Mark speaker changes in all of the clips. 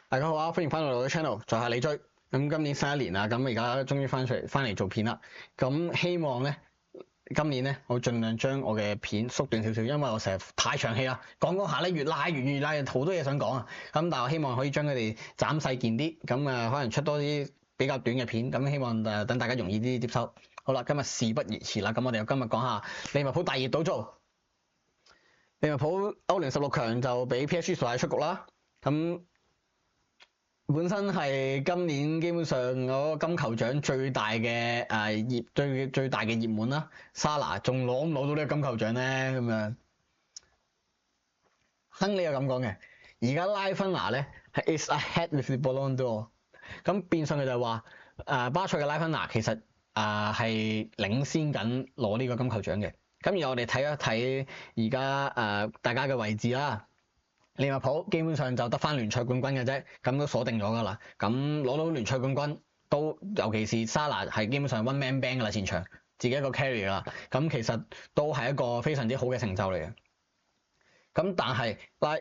Speaker 1: 大家好啊，歡迎翻到我嘅 channel，在下李追。咁今年新一年啦，咁而家終於翻嚟做片啦。咁希望咧，今年咧，我盡量將我嘅片縮短少少，因為我成日太長氣啦，講下咧越拉越拉，好多嘢想講啊。咁但係我希望可以將佢哋斬細件啲，咁可能出多啲比較短嘅片，咁希望等大家容易啲接收。好啦，今日事不宜遲啦，咁我哋今日講下利物浦大熱倒灶。利物浦歐聯16強就俾 PSG 淘汰出局啦。咁本身係今年基本上嗰個金球獎最大嘅最大嘅熱門啦，沙拿仲攞唔攞到呢個金球獎咧？咁樣，亨利有咁講嘅。而家拉芬拿咧係 is ahead with the Ballon d'Or， 咁變相佢就係話巴塞嘅拉芬拿其實係領先緊攞呢個金球獎嘅。咁而我哋睇一睇而家大家嘅位置啦。利物浦基本上就得翻聯賽冠軍嘅啫，咁都鎖定咗噶啦。咁攞到聯賽冠軍都，尤其是沙拿係基本上 one man band 噶啦，前場自己一個 carry 噶啦。咁其實都係一個非常之好嘅成就嚟嘅。咁但係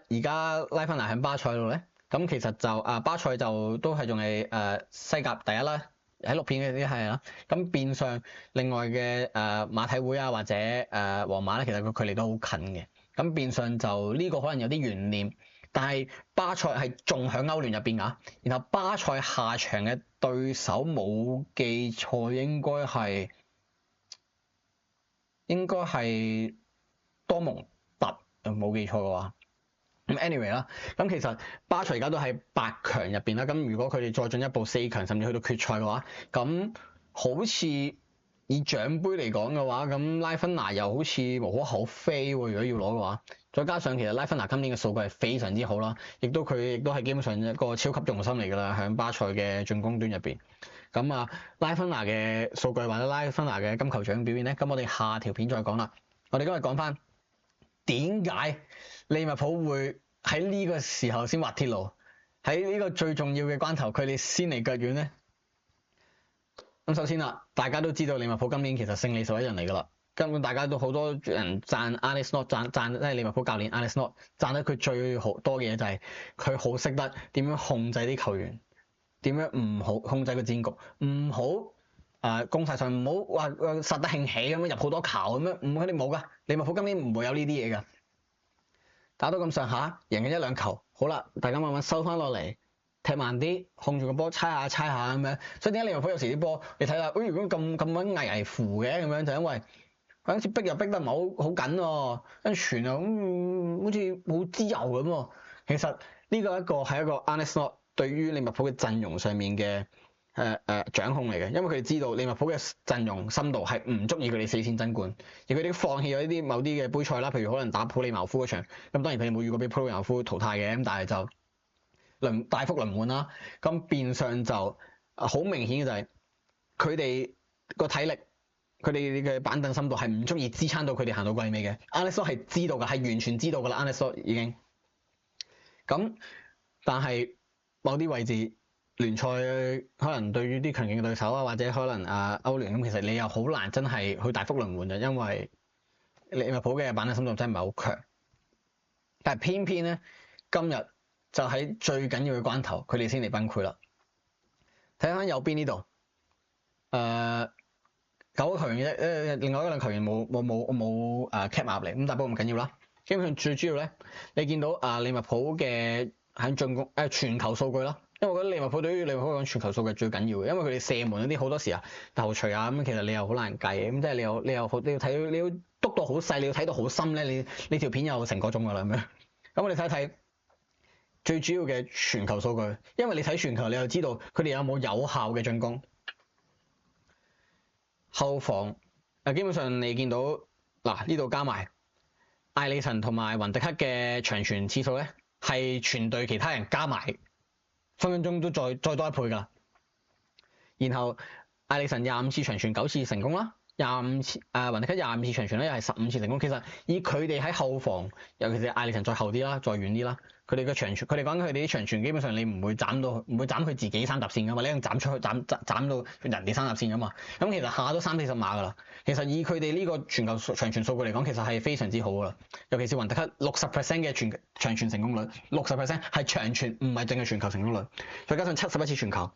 Speaker 1: 而家拉芬拿喺巴塞度咧，咁其實就巴塞就都係仲係西甲第一啦，喺錄片嘅啲係啦。咁變相另外嘅馬體會啊或者皇馬咧，其實個距離都好近嘅。咁變相就呢個可能有啲懸念，但係巴塞係仲喺歐聯入邊㗎。然後巴塞下場嘅對手冇記錯應該係多蒙特，冇記錯嘅話。咁 anyway 啦，咁其實巴塞而家都喺8強入邊啦。咁如果佢哋再進一步4強，甚至去到決賽嘅話，咁好似以獎杯嚟講嘅話，咁拉芬拿又好似無可厚非喎。如果要攞嘅話，再加上其實拉芬拿今年嘅數據係非常之好啦，佢亦都係基本上一個超級重心嚟㗎啦，喺巴塞嘅進攻端入邊。咁拉芬拿嘅數據或者拉芬拿嘅金球獎表現咧，咁我哋下條片再講啦。我哋今日講翻點解利物浦會喺呢個時候先滑鐵盧，喺呢個最重要嘅關頭，佢哋先嚟腳軟咧。咁首先啦，大家都知道利物浦今年其實勝利11人嚟㗎啦，根本大家都好多人讚 Arne Slot， 讚即係利物浦教練 Arne Slot， 讚得佢最好多嘅嘢就係佢好識得點樣控制啲球員，點樣唔好控制個戰局，唔好攻勢上唔好話殺得興起咁樣入好多球咁樣，佢哋冇㗎。利物浦今年唔會有呢啲嘢㗎，打到咁上下贏緊1-2球，好啦，大家慢慢收翻落嚟。踢慢啲，控住個波，猜下咁樣。所以點解利物浦有時啲波，你睇下，如果咁揾危乎嘅咁樣，就因為佢好似逼又逼得唔係好緊喎，跟住傳又好似冇自由咁喎。其實呢個係一個 Arne Slot 對於利物浦嘅陣容上面嘅掌控嚟嘅，因為佢哋知道利物浦嘅陣容深度係唔足以佢哋4線爭冠，而佢哋放棄咗某啲嘅杯賽啦，譬如可能打普利茅夫嗰場，咁當然佢哋冇遇過俾普利茅夫淘汰嘅，咁但係就大幅輪換啦，咁變相就好明顯嘅就係佢哋個體力，佢哋嘅板凳深度係唔足以支撐到佢哋行到季尾嘅。Arne Slot係知道㗎，係完全知道㗎啦。Arne Slot已經咁，但係某啲位置聯賽可能對於啲強勁嘅對手啊，或者可能歐聯咁，其實你又好難真係去大幅輪換嘅，因為利物浦嘅板凳深度真係唔係好強。但係偏偏咧今日就喺最緊要嘅關頭，佢哋先嚟崩潰啦。睇翻右邊呢度9個球員嘅另外1兩球員冇cap 入嚟，咁但不過唔緊要啦。基本上最主要咧，你見到利物浦嘅喺進攻傳球數據啦，因為我覺得利物浦對於利物浦講傳球數據最緊要嘅，因為佢哋射門嗰啲好多時頭槌咁，其實你又好難計嘅，咁即係你要睇，你要督到好細，你要睇到好深咧，你條片有成個鐘㗎啦咁樣。咁我哋睇一睇最主要嘅傳球數據，因為你睇傳球，你就知道佢哋有冇有效嘅進攻。後防基本上你見到呢度加埋艾利臣同埋雲迪克嘅長傳次數咧，係全隊其他人加埋分分鐘都再多1倍㗎。然後艾利臣25次長傳9次成功啦， 25次雲迪克25次長傳咧，又係15次成功。其實以佢哋喺後防，尤其是艾力神再後啲啦，再遠啲啦，佢哋嘅長傳，佢哋講緊佢哋啲長傳，基本上你唔會斬佢自己三搭線噶嘛，你一定斬出去斬到人哋三搭線噶嘛。咁其實下都30-40碼噶啦。其實以佢哋呢個全球長傳數據嚟講，其實係非常之好噶啦。尤其是雲迪克60% 嘅長傳成功率，60% 係長傳，唔係淨係傳球成功率，再加上71次傳球。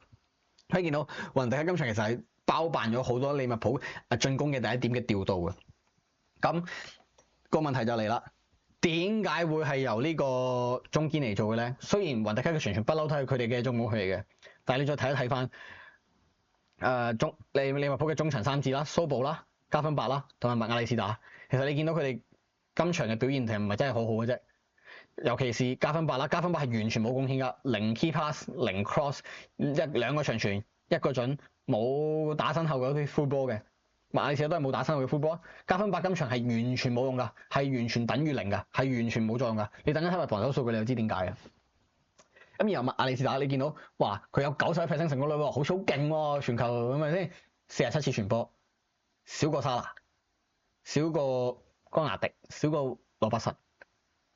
Speaker 1: 可以見到雲迪克今場其實係包辦咗好多利物浦進攻嘅第一點嘅調度嘅。咁個問題就嚟啦，點解會係由呢個中堅嚟做嘅咧？雖然雲迪克嘅傳傳不嬲都係佢哋嘅中武器嚟嘅，但係你再睇一睇翻利物浦嘅中場三子啦、蘇布啦、加芬伯啦同埋麥亞里士達，其實你見到佢哋今場嘅表現其實唔係真係好好嘅啫。尤其是加芬伯啦，加芬伯係完全冇貢獻㗎，0 key pass、0 cross， 兩個長傳一個準，冇打身後嗰啲 full ball 嘅，麥亞里士達都係冇打身後嘅 full ball。加芬伯今場係完全冇用㗎，係完全等於0㗎，係完全冇作用㗎。你等陣睇埋防守數據，你就知點解嘅。咁然後麥亞里士達你見到，哇，佢有91% 成功率喎，好似好勁喎，傳球咁咪先47次傳波，少過沙拿，少過江拿迪，少過羅伯臣。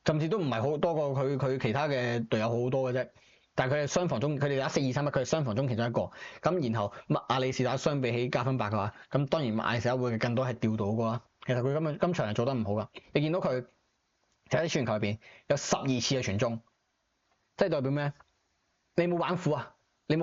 Speaker 1: 甚至都唔係好多過佢其他嘅隊友好多嘅啫，但係佢係雙防中，佢哋打4-2-3-1，佢係雙防中其中一個。咁然後麥亞里士達相比起加芬伯嘅話，咁當然麥亞里士達會更多係調到嗰個啦。其實佢今場係做得唔好噶，你見到佢喺啲傳球入邊有12次嘅傳中，即係代表咩？你冇玩苦啊，你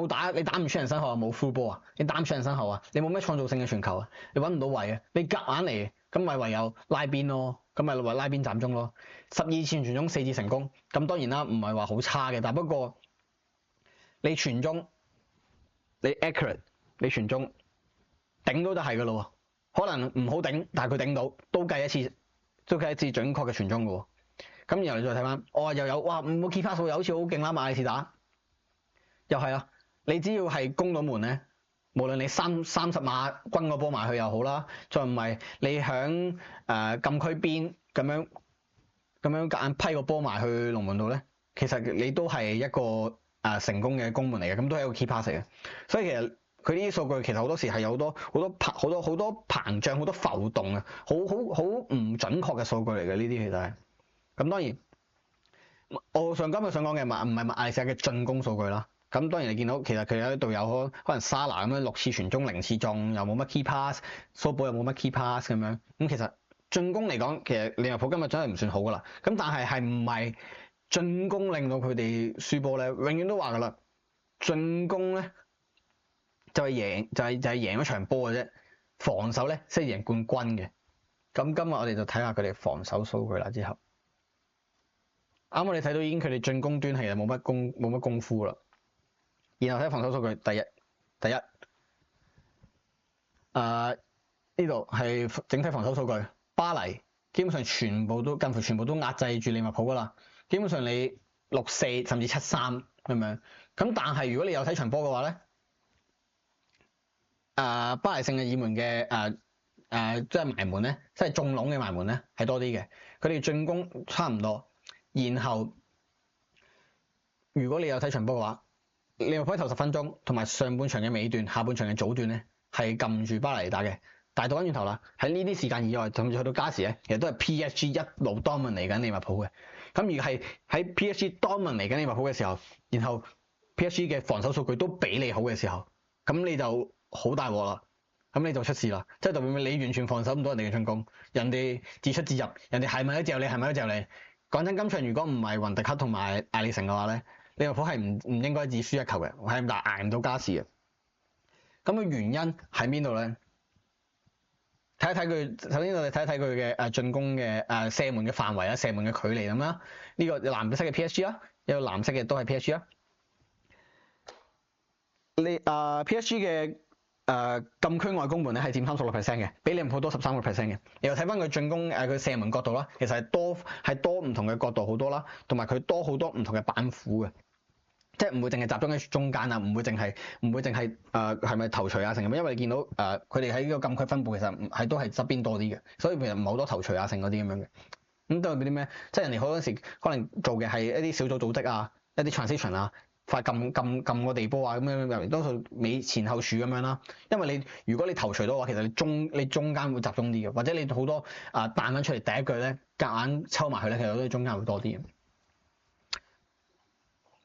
Speaker 1: 打唔出人身後啊，冇 full ball啊，你打唔出人身後啊，你冇咩創造性嘅傳球啊，你揾唔到位啊，你夾硬嚟，咁咪唯有拉邊咯。咁咪話拉邊斬中咯，12次傳中4次成功，咁當然啦，唔係話好差嘅，但不過你傳中，你 accurate， 你傳中頂到就係噶咯，可能唔好頂，但係佢頂到都計一次準確嘅傳中噶。咁然後你再睇翻，又有哇，5個 key pass 又好似好勁啦，麥亞里士達又係啊，你只要係攻到門咧。無論你30碼轟個波埋去又好啦，再唔係你響禁區邊咁樣夾硬批個波埋去龍門度咧，其實你都係一個成功嘅攻門嚟嘅，咁都係一個 key pass 嚟嘅。所以其實佢呢啲數據其實好多時係有好多膨脹、好多浮動啊，好唔準確嘅數據嚟嘅，呢啲其實係。咁當然，我今日想講嘅唔係麥亞里士達嘅進攻數據啦。咁當然你見到其實佢有啲隊友可能沙拿咁樣6次傳中0次中，又冇乜 key pass， 蘇布又冇乜 key pass 咁樣。咁其實進攻嚟講，其實利物浦今日真係唔算好噶啦。咁但係唔係進攻令到佢哋輸波咧？永遠都話噶啦，進攻咧就係贏一場波嘅啫，防守咧先係贏冠軍嘅。咁今日我哋就睇下佢哋防守數據啦。之後啱我哋睇到已經佢哋進攻端係冇乜功夫啦。然後睇防守數據，第一，呢度係整體防守數據。巴黎基本上近乎全部都壓制住利物浦噶啦，基本上你6-4甚至7-3咁樣。咁但係如果你有睇場波嘅話咧，巴黎聖日耳門嘅即係埋門咧，即係中籠嘅埋門咧係多啲嘅。佢哋進攻差唔多，然後如果你有睇場波嘅話，利物浦頭10分鐘同埋上半場嘅尾段、下半場嘅早段咧，係撳住巴黎打嘅。但係倒翻轉頭啦，喺呢啲時間以外，甚至去到加時咧，其實都係 PSG 一路 dominate 嚟緊利物浦嘅。咁而係喺 PSG dominate 嚟緊利物浦嘅時候，然後 PSG 嘅防守數據都比你好嘅時候，咁你就好大鑊啦。咁你就出事啦，即係代表你完全防守唔到人哋嘅進攻，人哋自出自入，人哋係咪都嚼你，係咪都嚼你。講真，今場如果唔係雲迪克同埋艾利臣嘅話咧，利物浦係唔應該只輸1球嘅，係捱唔到加時嘅。咁嘅原因喺邊度咧？睇一睇佢，首先我哋睇一睇佢嘅進攻嘅射門嘅範圍啦，射門嘅距離咁啦。呢個藍色嘅 PSG 啦，一個藍色嘅都係 PSG 啦。PSG 嘅禁區外攻門咧係佔36% 嘅，比利物浦多13%嘅。然後睇翻佢進攻佢射門角度啦，其實係多唔同嘅角度好多啦，同埋佢多好多唔同嘅板斧嘅。即係唔會淨係集中喺中間啊，唔會淨係係咪頭槌啊成咁，因為你見到佢哋喺呢個禁區分佈其實都係側邊多啲嘅，所以其實唔係好多頭槌啊成嗰啲咁樣嘅。咁代表啲咩？即係人哋好多時可能做嘅係一啲小組組織啊，一啲 transition 啊，快撳個地波啊咁樣，多數尾前後柱咁樣啦。因為如果你頭槌到嘅話，其實你中間會集中啲嘅，或者你好多彈翻出嚟第一腳咧夾硬抽埋佢咧，其實都中間會多啲嘅。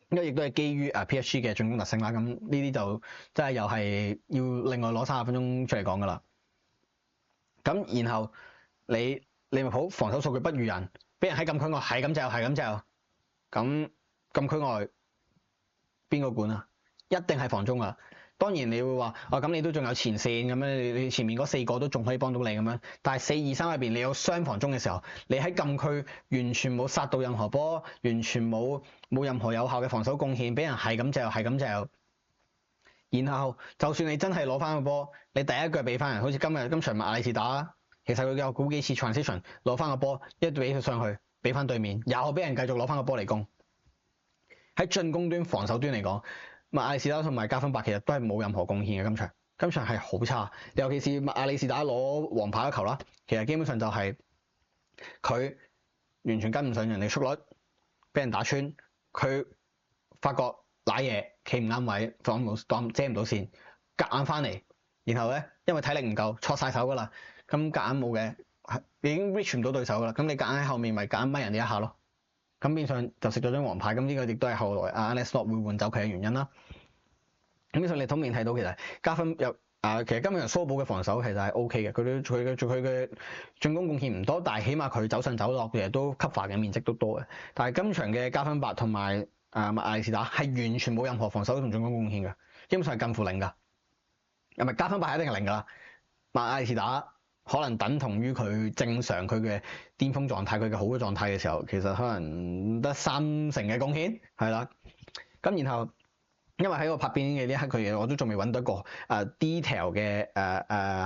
Speaker 1: 咁亦都係基於PSG 嘅進攻特性啦。咁呢啲就真係又係要另外攞30分鐘出嚟講噶啦。咁然後利物浦防守數據不如人，俾人喺禁區外係咁就，咁禁區外邊個管啊？一定係防中啊！當然你會話咁你都仲有前線咁樣，你前面嗰4個都仲可以幫到你咁樣。但係4-2-3入邊你有雙防中嘅時候，你喺禁區完全冇殺到任何波，完全冇任何有效嘅防守貢獻，俾人係咁就。然後就算你真係攞翻個波，你第一腳俾翻人，好似今場麥亞里士打，其實佢有好幾次 transition 攞翻個波，一俾佢上去，俾翻對面，又俾人繼續攞翻個波嚟攻。喺進攻端、防守端嚟講，麥亞里士打同埋加芬伯其實都係冇任何貢獻嘅。今場係好差，尤其是麥亞里士打攞黃牌一球啦，其實基本上就係佢完全跟唔上人哋速率，俾人打穿，佢發覺瀨嘢，企唔啱位，遮唔到線，夾硬翻嚟，然後咧因為體力唔夠，錯晒手噶啦，咁夾硬冇嘅，已經 reach 唔到對手噶啦，咁你夾硬喺後面咪夾硬咪人哋一下咯。咁變相就食咗張黃牌，咁呢個亦都係後來Arne Slot會換走佢嘅原因啦。咁變相你通面睇到其實加分有其實今日蘇堡嘅防守其實係 OK 嘅，佢嘅進攻貢獻唔多，但係起碼佢走上走落嘅都 cover 嘅面積都多嘅。但係今場嘅加芬伯同埋麥亞里士打係完全冇任何防守同進攻貢獻嘅，基本上係近乎零㗎。唔係加芬伯係一定係零㗎啦，麥亞里士打可能等同於佢正常佢嘅巔峰狀態，佢嘅好嘅狀態嘅時候，其實可能得3成嘅貢獻，係啦。咁然後因為喺個拍片嘅呢一刻，我都仲未揾到一個detail 嘅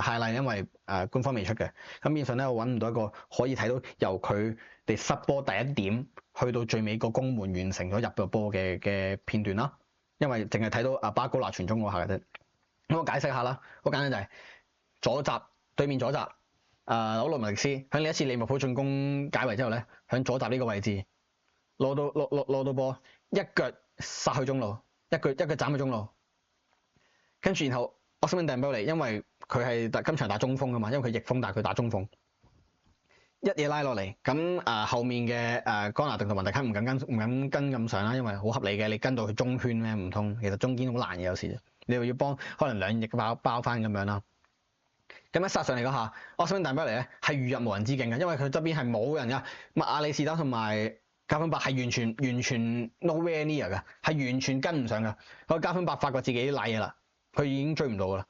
Speaker 1: highlight，因為官方未出嘅。咁變相咧，我揾唔到一個可以睇到由佢哋失波第一點去到最尾個攻門完成咗入個波嘅片段啦。因為淨係睇到巴高拿傳中嗰下嘅啫。咁我解釋下啦，好簡單就係左閘。對面左閘，魯羅文迪斯喺呢一次利物浦進攻解圍之後咧，喺左閘呢個位置攞到波，一腳殺去中路，一腳斬去中路，跟住然後奧斯曼掟俾你，因為佢係今場打中鋒噶嘛，因為佢逆風，但係佢打中鋒，一嘢拉落嚟，咁後面嘅江拿迪同雲迪克唔敢跟咁上啦，因為好合理嘅，你跟到去中圈咩唔通，其實中堅好難嘅有時，你又要幫可能兩翼包翻咁樣啦。咁一殺上嚟嗰下，奧斯曼掟俾你咧係如入無人之境嘅，因為佢側邊係冇人噶，麥亞里士打同埋加芬伯係完全 nowhere near 嘅，係完全跟唔上嘅。個加芬伯發覺自己瀨嘢啦，佢已經追唔到噶啦。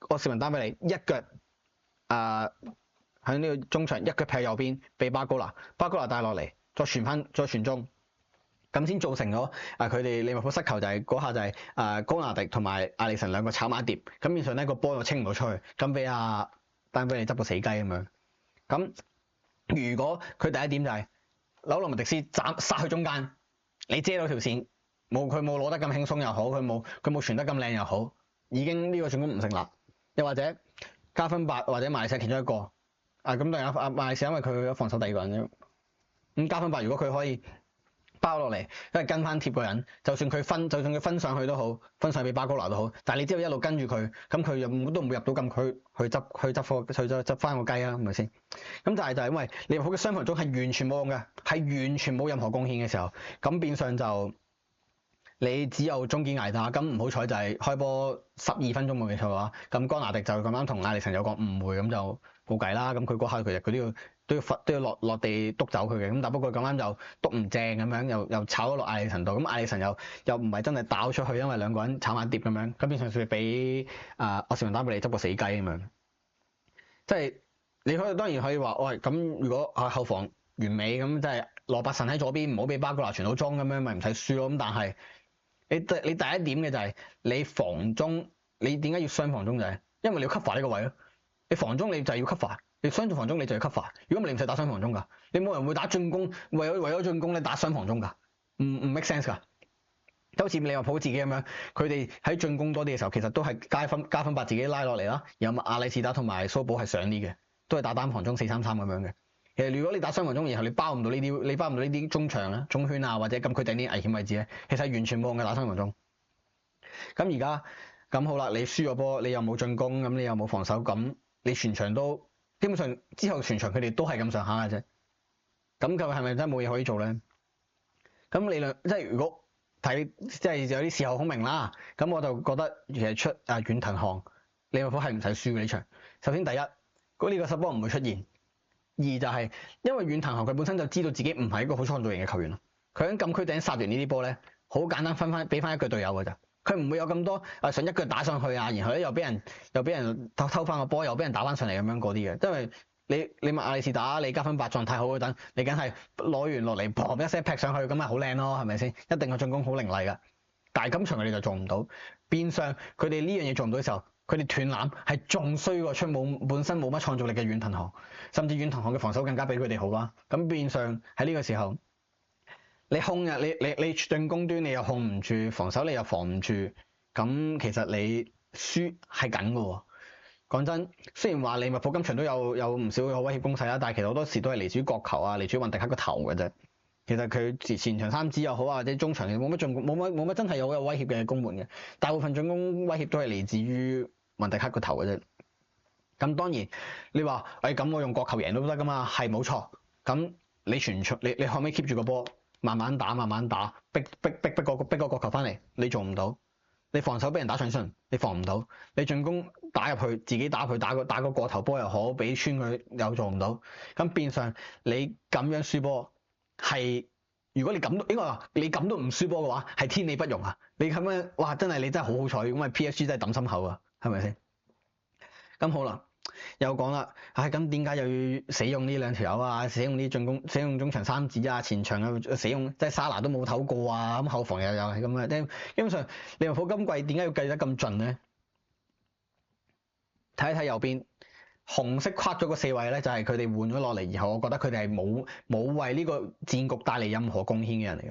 Speaker 1: 奧斯曼掟俾你一腳喺呢個中場一腳劈右邊，俾巴高拿帶落嚟，再傳中。咁先造成咗佢哋利物浦失球，就係嗰下就係高拿迪同埋艾力神兩個炒埋一碟，咁變相咧個波又清唔到出去，咁俾丹比利執個死雞咁樣。咁如果佢第一點就係紐洛文迪斯殺去中間，你遮到條線，佢冇攞得咁輕鬆又好，佢冇傳得咁靚又好，已經呢個進攻唔成立。又或者加芬伯或者麥亞里士其中一個咁當然麥亞里士因為佢防守第二個人啫。咁加芬伯如果佢可以包落嚟，因為跟翻貼個人，就算佢分上去都好，分上俾巴高拿都好，但係你只要一路跟住佢，咁佢都唔會入到禁區去執翻個雞啊，係咪先？咁但係就係因為利物浦嘅雙防中係完全冇用嘅，係完全冇任何貢獻嘅時候，咁變相就你只有中堅捱打，咁唔好彩就係開波12分鐘冇記錯嘅話，咁江拿迪就咁啱同艾力神有個誤會，咁就冇計啦。咁佢嗰下佢都要落地督走佢嘅，咁但不過咁啱就督唔正咁樣，又炒咗落艾力神度，咁艾力神又唔係真係打出去，因為兩個人炒埋碟咁樣，咁變相佢俾奧斯曼丹比利執個死雞咁樣。即係你當然可以話，喂咁如果後防完美咁，即係羅伯臣喺左邊，唔好俾巴高拿傳到中咁樣，咪唔使輸咯。咁但係你第一點嘅就係你防中，你點解要雙防中就係因為你要 cover 呢個位咯。你防中你就係要 cover。你雙防中你就要 cover，如果唔係你唔使打雙防中㗎，你冇人會打進攻，為咗進攻咧打雙防中㗎，唔 make sense 㗎。就好似利物浦自己咁樣，佢哋喺進攻多啲嘅時候，其實都係加芬伯自己拉落嚟啦，然後麥亞里士打同埋蘇堡係上啲嘅，都係打單防中4-3-3咁樣嘅。其實如果你打雙黃中，然後你包唔到呢啲中場啊、中圈啊或者禁區頂啲危險位置咧，其實完全冇用嘅打雙黃中。咁而家咁好啦，你輸咗波，你又冇進攻，咁你又冇防守，咁你全場都基本上之後全場佢哋都係咁上下嘅啫。咁佢係咪真係冇嘢可以做咧？咁理論即係如果睇即係有啲事後孔明啦，咁我就覺得其實出遠藤航利物浦係唔使輸嘅呢場。首先第一，呢個失波唔會出現。二就係因為遠藤航佢本身就知道自己唔係一個好創造型嘅球員咯，佢喺禁區頂殺完呢啲波咧，好簡單俾翻一腳隊友㗎咋，佢唔會有咁多想一腳打上去啊，然後咧又俾人偷翻個波，又俾人打翻上嚟咁樣嗰啲嘅，因為你問亞利士打你加分8狀態好嗰陣，你梗係攞完落嚟砰一聲劈上去，咁咪好靚咯，係咪先？一定個進攻好凌厲㗎，但係今場佢哋就做唔到，變相佢哋呢樣嘢做唔到嘅時候，佢哋斷纜係仲衰過本身冇乜創造力嘅遠藤航，甚至遠藤航嘅防守更加比佢哋好啦。咁變相喺呢個時候，你控啊，你進攻端你又控唔住，防守你又防唔住，咁其實你輸係緊㗎喎。講真，雖然話利物浦今場都有唔少嘅威脅攻勢啦，但係其實好多時都係嚟自於角球啊，嚟自於雲迪克個頭嘅啫。其實佢前場三子又好啊，或者中場冇乜進攻，冇乜真係有威脅嘅攻門嘅，大部分進攻威脅都係嚟自於雲迪克個頭嘅啫。咁當然你話咁我用角球贏都得噶嘛，係冇錯。咁你全場你可唔可以 keep 住個波，慢慢打，逼個角球翻嚟，你做唔到。你防守俾人打上身，你防唔到；你進攻打入去，自己打入去打個過頭波又好，俾穿佢又做唔到。咁變相你咁樣輸波係，如果你咁應該話你咁都唔輸波嘅話，係天理不容啊！你咁樣哇，真係你真係好好彩，咁啊 PSG 真係抌心口啊，係咪先？咁好啦，又講啦，咁點解又要使用呢兩條友啊？使用啲進攻，使用中場三子啊，前場又使用即係沙拿都冇唞過啊，咁後防又係咁嘅。基本上利物浦今季點解要計得咁盡咧？睇一睇右邊紅色框咗個4位咧，就係佢哋換咗落嚟，然後我覺得佢哋係冇為呢個戰局帶嚟任何貢獻嘅人嚟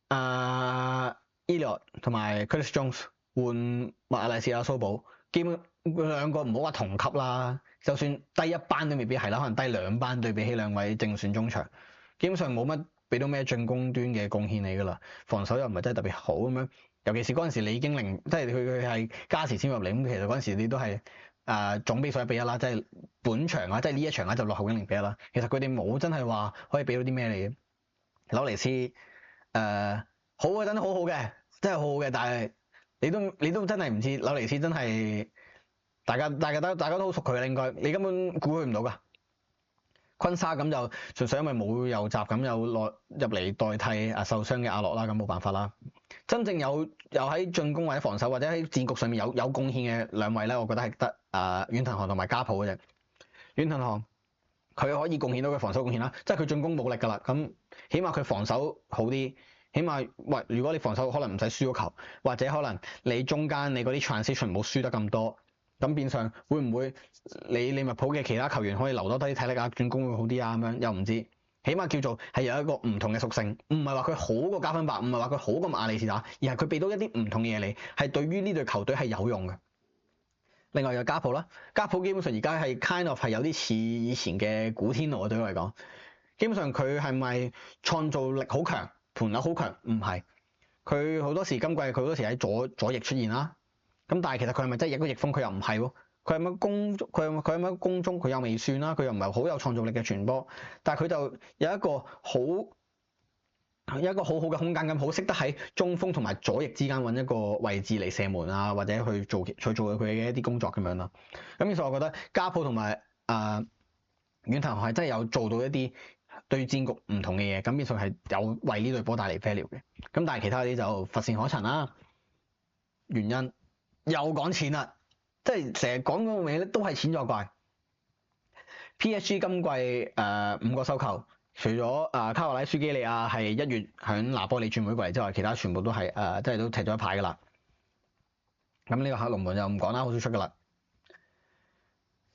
Speaker 1: 嘅。Elliot 同埋 Curtis Jones 換麥亞利士阿蘇堡，基本兩個唔好話同級啦，就算低一班都未必係啦，可能低2班對比起兩位正選中場，基本上冇乜俾到咩進攻端嘅貢獻你噶啦，防守又唔係真係特別好咁樣，尤其是嗰陣時你已經即係佢係加時先入嚟，咁其實嗰陣時你都係總比數1-1啦，即係本場啊，即係呢一場啊就落後緊0-1啦，其實佢哋冇真係話可以俾到啲咩你嘅。紐尼斯好嗰陣好好嘅，真係好好嘅，但係你都真係唔知紐尼斯真係大家都好熟佢嘅，應該你根本估佢唔到噶。昆沙咁就純粹因為冇右閘咁又入嚟代替受傷嘅阿洛啦，咁冇辦法啦。真正有喺進攻或者防守或者喺戰局上面有貢獻嘅兩位咧，我覺得係得遠藤航同埋家普嘅啫。遠藤航佢可以貢獻到佢防守貢獻啦，即係佢進攻冇力噶啦，咁起碼佢防守好啲。起碼如果你防守可能唔使輸個球，或者可能你中間你嗰啲 transition 冇輸得咁多，咁變相會唔會你利物浦嘅其他球員可以留多啲體力啊，進攻會好啲啊咁樣，又唔知。起碼叫做係有一個唔同嘅屬性，唔係話佢好過加分8，唔係話佢好過亞利士打，而係佢俾到一啲唔同嘅嘢你，係對於呢隊球隊係有用嘅。另外有加普啦，加普基本上而家係 kind of 係有啲似以前嘅古天奴對我嚟講，基本上佢係咪創造力好強？盤扭好強，唔係，佢好多時今季佢好多時喺左翼出現啦，咁但係其實佢係咪真係一個翼鋒？佢又唔係喎，佢係咪攻中？佢又未算啦，佢又唔係好有創造力嘅傳波，但係佢就有一個好好嘅空間感，好識得喺中鋒同埋左翼之間揾一個位置嚟射門啊，或者去做佢嘅一啲工作咁樣啦。咁所以我覺得加普同埋遠藤航係真係有做到一啲對戰局唔同嘅嘢，咁變相係有為呢隊波帶嚟 value 嘅。咁但係其他啲就乏善可陳啦。原因又講錢啦，即係成日講嗰個嘢咧都係錢作怪。PSG 今季5個收購，除咗卡瓦拉舒基利亞係1月響拿波里轉會過嚟之外，其他全部都係即係都踢咗一排噶啦。咁呢個客龍門就唔講啦，好少出噶啦。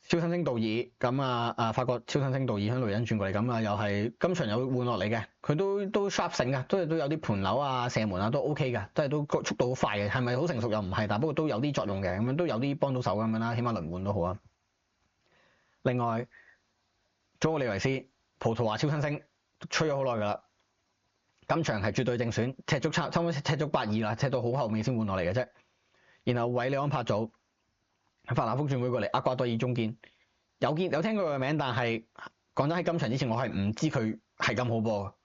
Speaker 1: 超新星道爾咁法國超新星道爾響雷恩轉過嚟，咁又係今場有換落嚟嘅，佢都 sharp 醒嘅，都有啲盤扭啊、射門啊都 OK 嘅，都速度好快嘅，係咪好成熟又唔係，但不過都有啲作用嘅，咁樣都有啲幫到手咁樣啦，起碼輪換都好啊。另外，祖奧利維斯、葡萄牙超新星吹咗好耐㗎啦，今場係絕對正選，差唔多踢足8-2啦，踢到好後尾先換落嚟嘅啫。然後韋利安柏祖法蘭福轉會過嚟，厄瓜多爾中堅，有聽過佢嘅名，但係講真喺今場之前我係唔知佢係咁好波。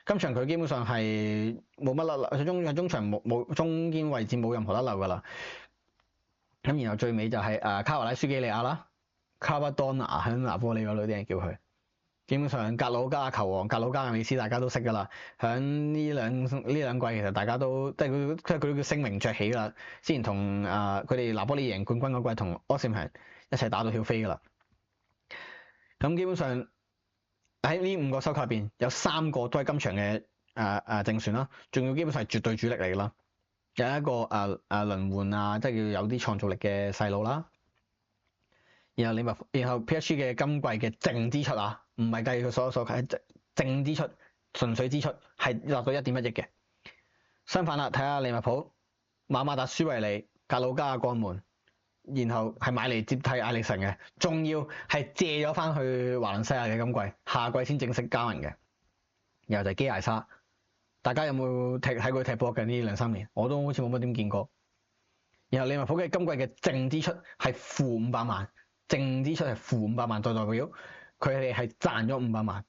Speaker 1: 今場佢基本上係冇乜甩漏，佢中場冇中堅位置冇任何甩漏㗎啦。咁然後最尾就係卡華拉舒基利亞啦，卡巴多拿喺拿波利嗰度啲人叫佢。基本上格魯加球王、格魯加嘅美斯大家都識㗎啦。響呢兩季其實大家都即係佢叫聲名鵲起㗎啦。之前同佢哋拿波利贏冠軍嗰季同柯士平一齊打到跳飛㗎啦。咁基本上喺呢5個收購入邊，有3個都係今場嘅正選啦，仲要基本上係絕對主力嚟㗎啦。有一個輪換即係要有啲創造力嘅細路啦。然後 PSG 嘅今季嘅淨支出唔係計佢所有係淨支出，純粹支出係落到1.1億嘅。相反啦，睇下利物浦、馬馬達舒維尼、格魯加嘅江門，然後係買嚟接替艾力神嘅，仲要係借咗翻去華倫西亞嘅今季，下季先正式交人嘅。然後就係基艾沙，大家有冇睇佢踢波嘅呢2-3年？我都好似冇乜點見過。然後利物浦嘅今季嘅淨支出係負500萬，淨支出係負500萬，代表佢哋係賺咗500萬。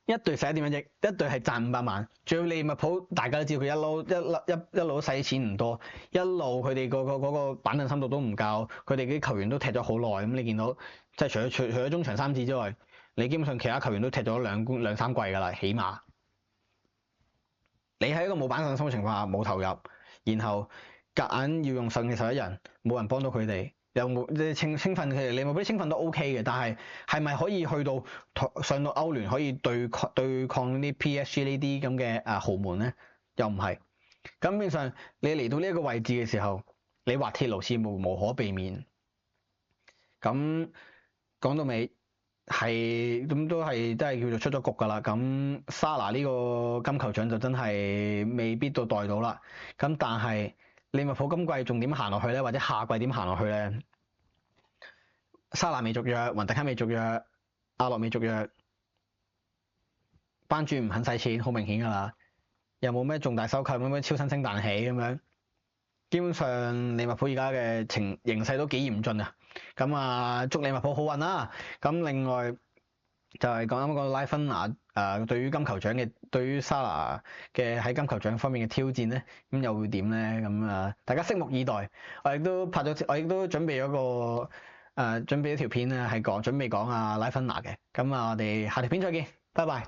Speaker 1: 一隊使1.1億，一隊係賺500萬。仲要利物浦，大家都知道佢一路都使錢唔多，一路佢哋嗰個板凳深度都唔夠，佢哋啲球員都踢咗好耐。咁你見到即係除咗中場3子之外，你基本上其他球員都踢咗兩三季㗎啦，起碼。你喺一個冇板凳深嘅情況下冇投入，然後夾硬要用上嘅11人，冇人幫到佢哋。又冇即青訓佢哋，利物浦啲青訓都 OK 嘅，但係咪可以去到上到歐聯可以對抗啲 PSG 呢啲咁嘅豪門咧？又唔係。咁變相你嚟到呢一個位置嘅時候，你滑鐵盧似乎無可避免。咁講到尾係咁都係真係叫做出咗局㗎啦。咁沙拿呢個金球獎就真係未必到代到啦。咁但係利物浦今季仲點行落去咧？或者下季點行落去咧？沙拿未續約，雲迪克未續約，阿洛未續約，班主唔肯使錢，好明顯㗎啦。又冇咩重大收購，冇咩超新星彈起咁樣。基本上利物浦而家嘅形勢都幾嚴峻啊。咁祝利物浦好運啦。咁另外就係講啱個拉芬拿對於金球獎嘅，對於沙拿嘅喺金球獎方面嘅挑戰咧，咁又會點咧？咁大家拭目以待。我亦都準備咗準備一條片咧，係準備講拉芬拿嘅。咁我哋下條片再見，拜拜。